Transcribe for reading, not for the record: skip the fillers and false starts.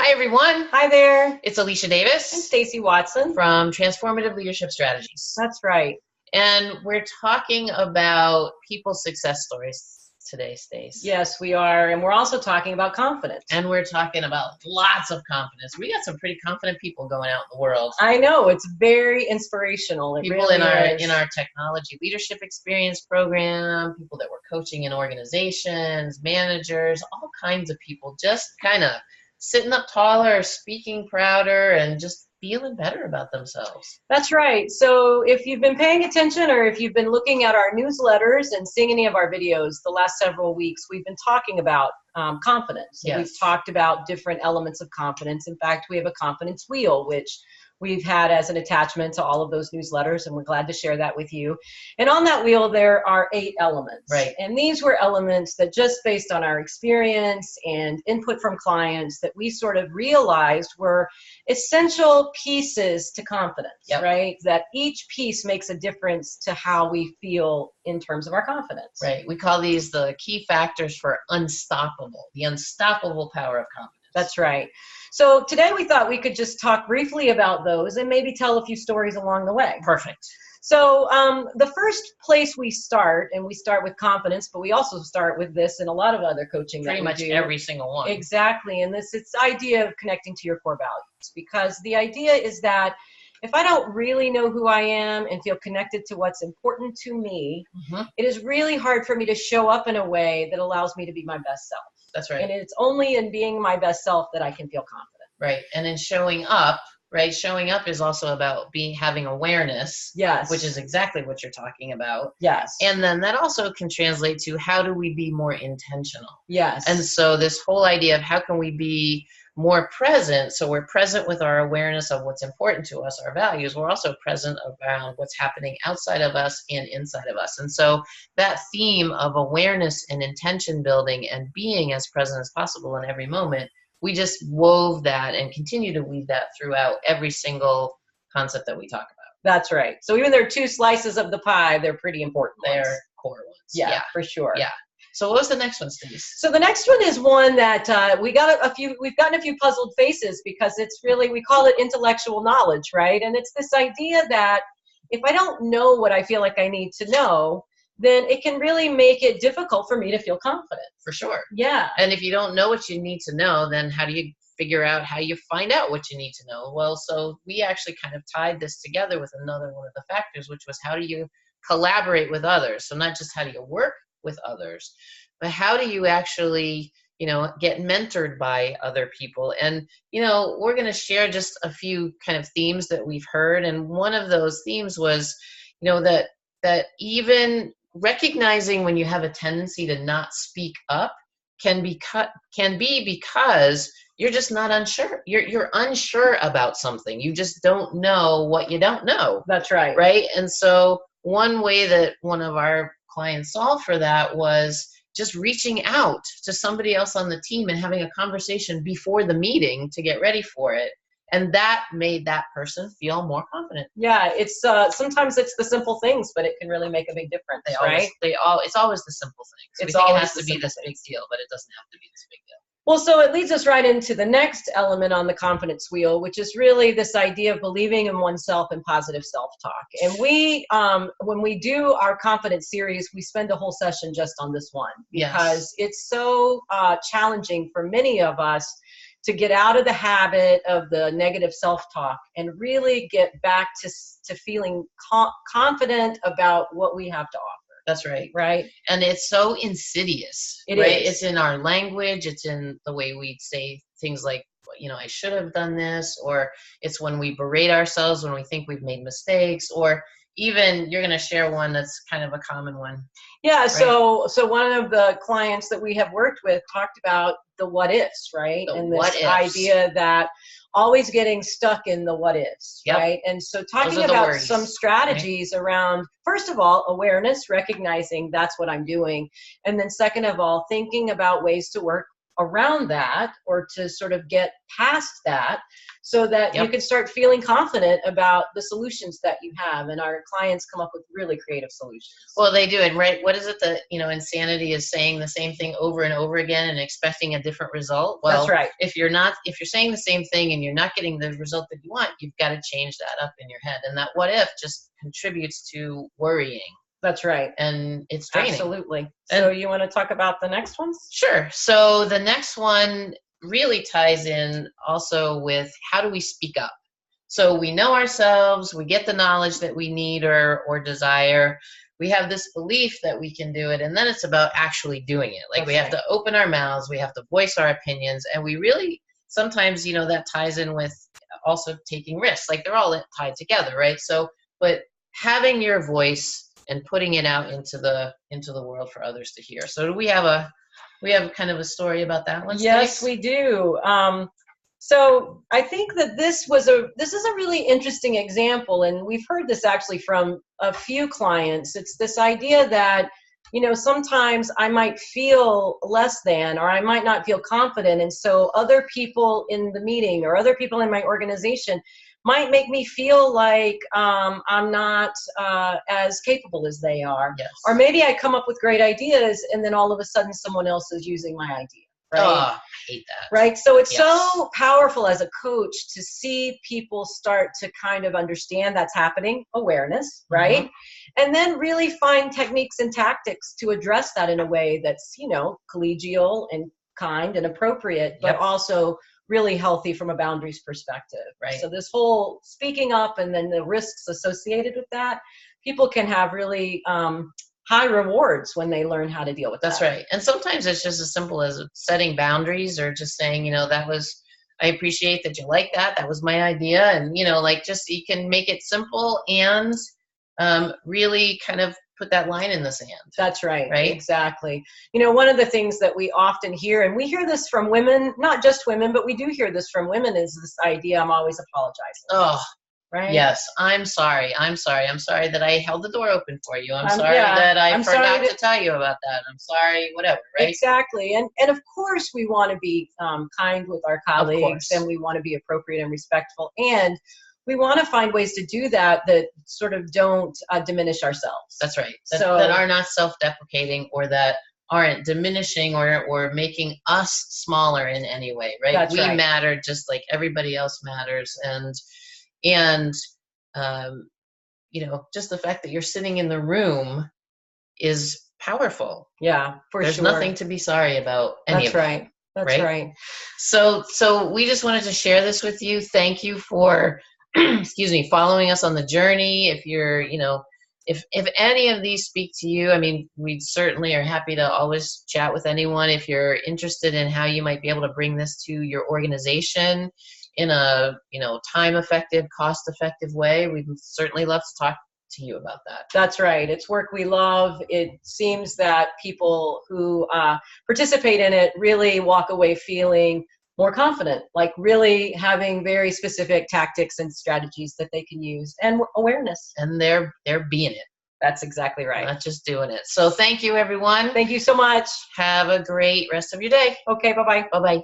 Hi, everyone. Hi there. It's Alicia I'm Davis Stacy Watson. from Transformative Leadership Strategies. That's right. And we're talking about people's success stories today, Stace. Yes, we are. And we're also talking about confidence. And we're talking about lots of confidence. We got some pretty confident people going out in the world. I know. It's very inspirational. It People really in our technology leadership experience program, people that were coaching in organizations, managers, all kinds of people just kind of sitting up taller, speaking prouder, and just feeling better about themselves. That's right. So if you've been paying attention or if you've been looking at our newsletters and seeing any of our videos the last several weeks, we've been talking about confidence. Yes. We've talked about different elements of confidence. In fact, we have a confidence wheel, which we've had as an attachment to all of those newsletters, and we're glad to share that with you. And on that wheel, there are 8 elements. Right. And these were elements that just based on our experience and input from clients that we sort of realized were essential pieces to confidence, Yep. right? That each piece makes a difference to how we feel in terms of our confidence. Right. We call these the key factors for unstoppable, the unstoppable power of confidence. That's right. So today we thought we could just talk briefly about those and maybe tell a few stories along the way. Perfect. So the first place we start, and we start with confidence, but we also start with this and a lot of other coaching Pretty that much we do. every single one. Exactly. And it's the idea of connecting to your core values, because the idea is that if I don't really know who I am and feel connected to what's important to me, it is really hard for me to show up in a way that allows me to be my best self. That's right. And it's only in being my best self that I can feel confident. Right. And in showing up, right? Showing up is also about having awareness. Yes. Which is exactly what you're talking about. Yes. And then that also can translate to how do we be more intentional? Yes. And so this whole idea of how can we be more present, so we're present with our awareness of what's important to us, our values, we're also present around what's happening outside of us and inside of us. And so that theme of awareness and intention building and being as present as possible in every moment, we just wove that and continue to weave that throughout every single concept that we talk about. That's right. So even there are 2 slices of the pie, they're pretty important ones. They're core ones. Yeah, for sure. Yeah. So what was the next one, Steve? So the next one is one that we've gotten a few puzzled faces, because it's really, we call it intellectual knowledge, right? And it's this idea that if I don't know what I feel like I need to know, then it can really make it difficult for me to feel confident. For sure. Yeah. And if you don't know what you need to know, then how do you figure out how you find out what you need to know? Well, so we actually kind of tied this together with another one of the factors, which was how do you collaborate with others? So not just how do you work with others, but how do you actually, get mentored by other people? And, we're going to share just a few kind of themes that we've heard. And one of those themes was, that even recognizing when you have a tendency to not speak up can be because you're just not unsure. You're unsure about something. You just don't know what you don't know. That's right. Right. And so one way that one of our clients solved for that was just reaching out to somebody else on the team and having a conversation before the meeting to get ready for it. And that made that person feel more confident. Yeah, it's sometimes it's the simple things, but it can really make a big difference, right? It's always the simple things. We think it has to be this big deal, but it doesn't have to be this big deal. Well, so it leads us right into the next element on the confidence wheel, which is really this idea of believing in oneself and positive self-talk. And we, when we do our confidence series, we spend a whole session just on this one, because it's so challenging for many of us to get out of the habit of the negative self-talk and really get back to feeling confident about what we have to offer. That's right. Right. And it's so insidious. It right? is. It's in our language. It's in the way we say things like, I should have done this, or it's when we berate ourselves when we think we've made mistakes, or even you're going to share one that's kind of a common one. Yeah. Right? So one of the clients that we have worked with talked about the what ifs, right? And this idea that always getting stuck in the what ifs, right? And so talking about some strategies around, first of all, awareness, recognizing that's what I'm doing. And then second of all, thinking about ways to work around that, or to sort of get past that, so that you Yep. can start feeling confident about the solutions that you have. And our clients come up with really creative solutions. Well, they do. And right, what is it that, insanity is saying the same thing over and over again and expecting a different result? Well, That's right. if you're saying the same thing and you're not getting the result that you want, you've got to change that up in your head. And that what if just contributes to worrying. That's right. And it's draining. Absolutely. So you want to talk about the next ones? Sure. So the next one really ties in also with how do we speak up? So we know ourselves, we get the knowledge that we need or desire. We have this belief that we can do it, and then it's about actually doing it. Like, we have to open our mouths, we have to voice our opinions, and we really sometimes, that ties in with also taking risks. Like, they're all tied together, right? So, but having your voice and putting it out into the world for others to hear. So do we have kind of a story about that one? Yes, we do. So I think that this is a really interesting example, and we've heard this actually from a few clients. It's this idea that, sometimes I might feel less than, or I might not feel confident, and so other people in the meeting or other people in my organization might make me feel like I'm not as capable as they are. Yes. Or maybe I come up with great ideas, and then all of a sudden someone else is using my idea. Right? Oh, I hate that. Right. So it's so powerful as a coach to see people start to kind of understand that's happening, awareness, right? Mm-hmm. And then really find techniques and tactics to address that in a way that's, collegial and kind and appropriate, but also really healthy from a boundaries perspective. Right. So this whole speaking up and then the risks associated with that, people can have really high rewards when they learn how to deal with that. That's right. And sometimes it's just as simple as setting boundaries, or just saying, I appreciate that you like that. That was my idea. And, just you can make it simple and really kind of put that line in the sand. That's right. Right? Exactly. One of the things that we often hear, and we hear this from women, not just women, but we do hear this from women, is this idea, I'm always apologizing. Oh, right? Yes. I'm sorry that I held the door open for you. I'm sorry that I forgot to tell you about that. I'm sorry, whatever, right? Exactly. And of course we want to be kind with our colleagues, and we want to be appropriate and respectful. And we want to find ways to do that sort of don't diminish ourselves. That's right. That are not self-deprecating, or that aren't diminishing or making us smaller in any way, right? That's right. Matter just like everybody else matters. And just the fact that you're sitting in the room is powerful. Yeah, There's nothing to be sorry about. That's right. That's right. So we just wanted to share this with you. Thank you for following us on the journey. If you're, if any of these speak to you, we certainly are happy to always chat with anyone. If you're interested in how you might be able to bring this to your organization in a, time-effective, cost-effective way, we'd certainly love to talk to you about that. That's right. It's work we love. It seems that people who participate in it really walk away feeling more confident, like really having very specific tactics and strategies that they can use, and awareness. And they're being it. That's exactly right. Not just doing it. So thank you, everyone. Thank you so much. Have a great rest of your day. Okay, bye-bye. Bye-bye.